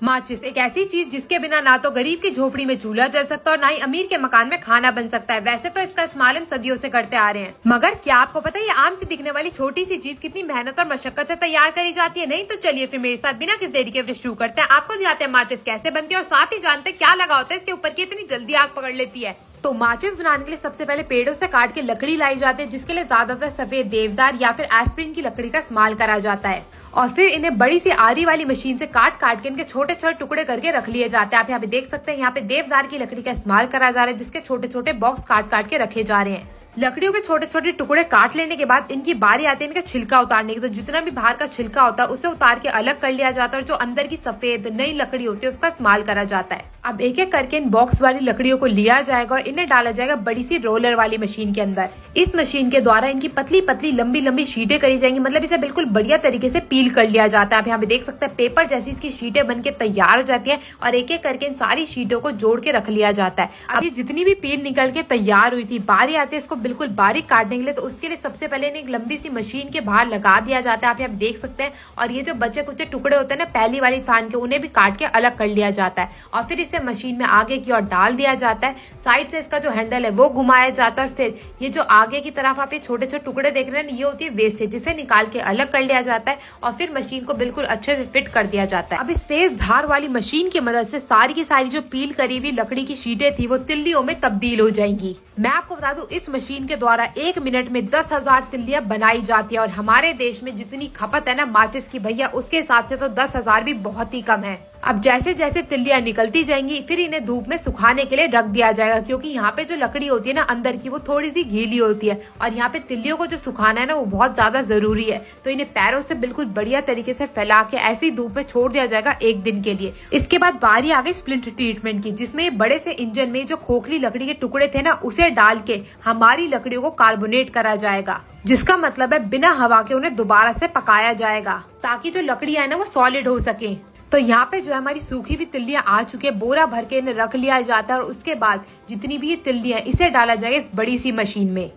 माचिस एक ऐसी चीज जिसके बिना ना तो गरीब की झोपड़ी में चूल्हा जल सकता और ना ही अमीर के मकान में खाना बन सकता है। वैसे तो इसका इस्तेमाल हम सदियों से करते आ रहे हैं, मगर क्या आपको पता है ये आम से दिखने वाली छोटी सी चीज कितनी मेहनत और मशक्कत से तैयार करी जाती है? नहीं तो चलिए फिर मेरे साथ बिना किस देरी के शुरू करते हैं। आपको दिखाते हैं माचिस कैसे बनती है और साथ ही जानते हैं क्या लगा होता है इसके ऊपर की इतनी जल्दी आग पकड़ लेती है। तो माचिस बनाने के लिए सबसे पहले पेड़ों से काट के लकड़ी लाई जाती है, जिसके लिए ज्यादातर सफेद देवदार या फिर एस्प्रिन की लकड़ी का इस्तेमाल करा जाता है। और फिर इन्हें बड़ी सी आरी वाली मशीन से काट काट के इनके छोटे छोटे टुकड़े करके रख लिए जाते हैं। आप यहाँ पे देख सकते हैं, यहाँ पे देवदार की लकड़ी का इस्तेमाल करा जा रहा है, जिसके छोटे छोटे बॉक्स काट काट के रखे जा रहे हैं। लकड़ियों के छोटे छोटे टुकड़े काट लेने के बाद इनकी बारी आती है इनका छिलका उतारने की। तो जितना भी बाहर का छिलका होता है उसे उतार के अलग कर लिया जाता है और जो अंदर की सफेद नई लकड़ी होती है उसका इस्तेमाल करा जाता है। अब एक एक करके इन बॉक्स वाली लकड़ियों को लिया जाएगा और इन्हें डाला जाएगा बड़ी सी रोलर वाली मशीन के अंदर। इस मशीन के द्वारा इनकी पतली पतली लंबी लंबी शीटें करी जाएंगी, मतलब इसे बिल्कुल बढ़िया तरीके से पील कर लिया जाता है। आप यहाँ पे देख सकते हैं पेपर जैसी इसकी शीटें बन के तैयार हो जाती है और एक एक करके इन सारी शीटों को जोड़ के रख लिया जाता है। अब ये जितनी भी पील निकल के तैयार हुई थी, बारी आती है इसको बिल्कुल बारीक काटने के लिए। तो उसके लिए सबसे पहले एक लंबी सी मशीन के बाहर लगा दिया जाता है, आप यहाँ देख सकते हैं। और ये जो बचे कुछ टुकड़े होते हैं ना पहली वाली थान के, उन्हें भी काट के अलग कर लिया जाता है और फिर इसे मशीन में आगे की ओर डाल दिया जाता है। साइड से इसका जो हैंडल है वो घुमाया जाता है और फिर ये जो आगे की तरफ आप ये छोटे छोटे टुकड़े देख रहे हैं, ये होती है वेस्टेज, जिसे निकाल के अलग कर लिया जाता है और फिर मशीन को बिल्कुल अच्छे से फिट कर दिया जाता है। अब इस तेज धार वाली मशीन की मदद से सारी की सारी जो पील करी हुई लकड़ी की शीटें थी वो तिल्लियों में तब्दील हो जाएंगी। मैं आपको बता दूं इस मशीन के द्वारा 1 मिनट में 10,000 तिल्लियां बनाई जाती है और हमारे देश में जितनी खपत है ना माचिस की भैया, उसके हिसाब से तो 10,000 भी बहुत ही कम है। अब जैसे जैसे तिल्लियां निकलती जाएंगी फिर इन्हें धूप में सुखाने के लिए रख दिया जाएगा, क्योंकि यहाँ पे जो लकड़ी होती है ना अंदर की वो थोड़ी सी गीली होती है और यहाँ पे तिल्लियों को जो सुखाना है ना वो बहुत ज्यादा जरूरी है। तो इन्हें पैरों से बिल्कुल बढ़िया तरीके से फैला के ऐसी धूप में छोड़ दिया जाएगा 1 दिन के लिए। इसके बाद बारी आ गई स्प्लिंट ट्रीटमेंट की, जिसमें बड़े से इंजन में जो खोखली लकड़ी के टुकड़े थे ना उसे डाल के हमारी लकड़ियों को कार्बोनेट करा जाएगा, जिसका मतलब है बिना हवा के उन्हें दोबारा से पकाया जाएगा ताकि जो लकड़ियां है ना वो सॉलिड हो सके। तो यहाँ पे जो है हमारी सूखी हुई तिल्लियां आ चुकी है, बोरा भर के इन्हें रख लिया जाता है और उसके बाद जितनी भी ये तिल्लियां इसे डाला जाएगा इस बड़ी सी मशीन में।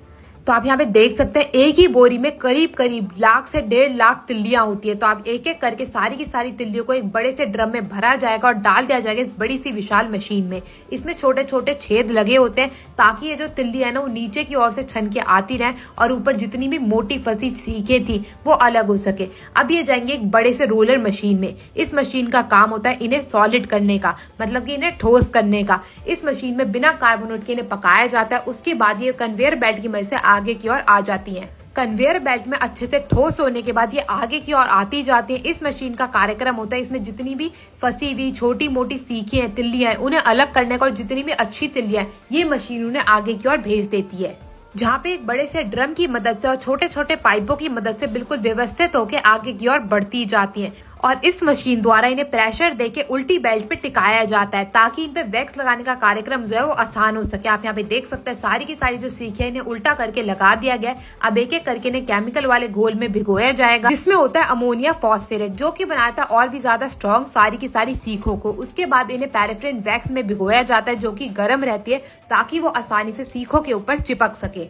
तो आप यहाँ पे देख सकते हैं एक ही बोरी में करीब करीब 1 से 1.5 लाख तिल्लियां होती है। तो आप एक एक करके सारी की सारी तिल्लियों को एक बड़े से ड्रम में भरा जाएगा और डाल दिया जाएगा इस बड़ी सी विशाल मशीन में। इसमें छोटे छोटे छेद लगे होते हैं ताकि ये जो तिल्ली है ना वो नीचे की ओर से छन के आती रहे और ऊपर जितनी भी मोटी फंसी सीखें थी वो अलग हो सके। अब ये जाएंगे एक बड़े से रोलर मशीन में। इस मशीन का काम होता है इन्हें सॉलिड करने का, मतलब कि इन्हें ठोस करने का। इस मशीन में बिना कार्बोनेट के इन्हें पकाया जाता है। उसके बाद ये कन्वेयर बेल्ट की मदद से आगे की ओर आ जाती हैं। कन्वेयर बेल्ट में अच्छे से ठोस होने के बाद ये आगे की ओर आती जाती है। इस मशीन का कार्यक्रम होता है इसमें जितनी भी फंसी हुई छोटी मोटी सीखें हैं, तिल्लियां हैं, उन्हें अलग करने का और जितनी भी अच्छी तिल्लियां हैं ये मशीन उन्हें आगे की ओर भेज देती है, जहाँ पे एक बड़े से ड्रम की मदद से और छोटे छोटे पाइपों की मदद से बिल्कुल व्यवस्थित होकर आगे की ओर बढ़ती जाती है। और इस मशीन द्वारा इन्हें प्रेशर देके उल्टी बेल्ट पे टिकाया जाता है ताकि इन पे वैक्स लगाने का कार्यक्रम जो है वो आसान हो सके। आप यहाँ पे देख सकते हैं सारी की सारी जो सीखें इन्हें उल्टा करके लगा दिया गया। अब एक एक करके इन्हें केमिकल वाले घोल में भिगोया जाएगा, जिसमें होता है अमोनिया फॉस्फेट, जो कि बनाता है और भी ज्यादा स्ट्रॉन्ग सारी की सारी सीखों को। उसके बाद इन्हें पैराफिन वैक्स में भिगोया जाता है जो कि गर्म रहती है ताकि वो आसानी से सीखों के ऊपर चिपक सके।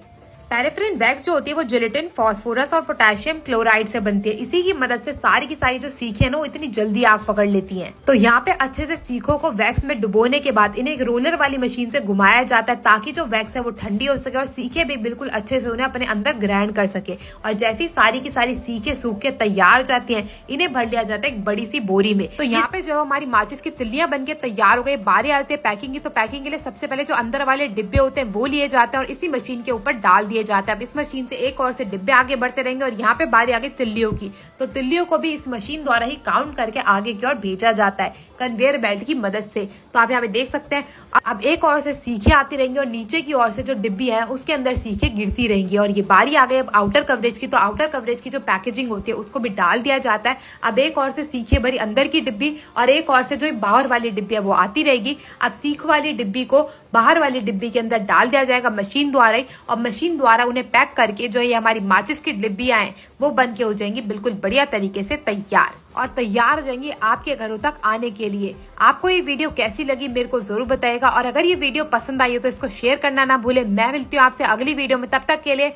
पैराफिन वैक्स जो होती है वो जिलेटिन, फास्फोरस और पोटेशियम क्लोराइड से बनती है। इसी की मदद से सारी की सारी जो सीखें हैं ना वो इतनी जल्दी आग पकड़ लेती हैं। तो यहाँ पे अच्छे से सीखों को वैक्स में डुबोने के बाद इन्हें एक रोलर वाली मशीन से घुमाया जाता है ताकि जो वैक्स है वो ठंडी हो सके और सीखें भी बिल्कुल अच्छे से उन्हें अपने अंदर ग्राइंड कर सके। और जैसी सारी की सारी सीखें सूख के तैयार हो जाती है इन्हें भर लिया जाता है एक बड़ी सी बोरी में। तो यहाँ पे जो हमारी माचिस की तिल्लियां बन के तैयार हो गई, बारी आती है पैकिंग की। तो पैकिंग के लिए सबसे पहले जो अंदर वाले डिब्बे होते हैं वो लिए जाते हैं और इसी मशीन के ऊपर डाल दिए जाते हैं। अब इस मशीन से एक और से डिब्बे आगे बढ़ते रहेंगे और यहाँ पे बारी आगे तिल्लियों की। तो तिल्लियों को भी इस मशीन द्वारा ही काउंट करके आगे की ओर भेजा जाता है कन्वेयर बेल्ट की मदद से। तो आप यहाँ पे देख सकते हैं अब एक और से सीखें आती रहेंगी और नीचे की ओर से जो डिब्बी है उसके अंदर सीखें गिरती रहेंगी। और ये बारी आ गई अब आउटर कवरेज की। तो आउटर कवरेज की जो पैकेजिंग होती है उसको भी डाल दिया जाता है। अब एक और से सीखें भरी अंदर की डिब्बी और एक और से जो बाहर वाली डिब्बी है वो आती रहेगी। अब सीख वाली डिब्बी को बाहर वाली डिब्बी के अंदर डाल दिया जाएगा मशीन द्वारा ही, और मशीन द्वारा उन्हें पैक करके जो ये हमारी माचिस की डिब्बियां हैं वो बन के हो जाएंगी बिल्कुल बढ़िया तरीके से तैयार और तैयार हो जाएंगी आपके घरों तक आने के लिए। आपको ये वीडियो कैसी लगी मेरे को जरूर बताइएगा और अगर ये वीडियो पसंद आई हो तो इसको शेयर करना ना भूले। मैं मिलती हूँ आपसे अगली वीडियो में, तब तक के लिए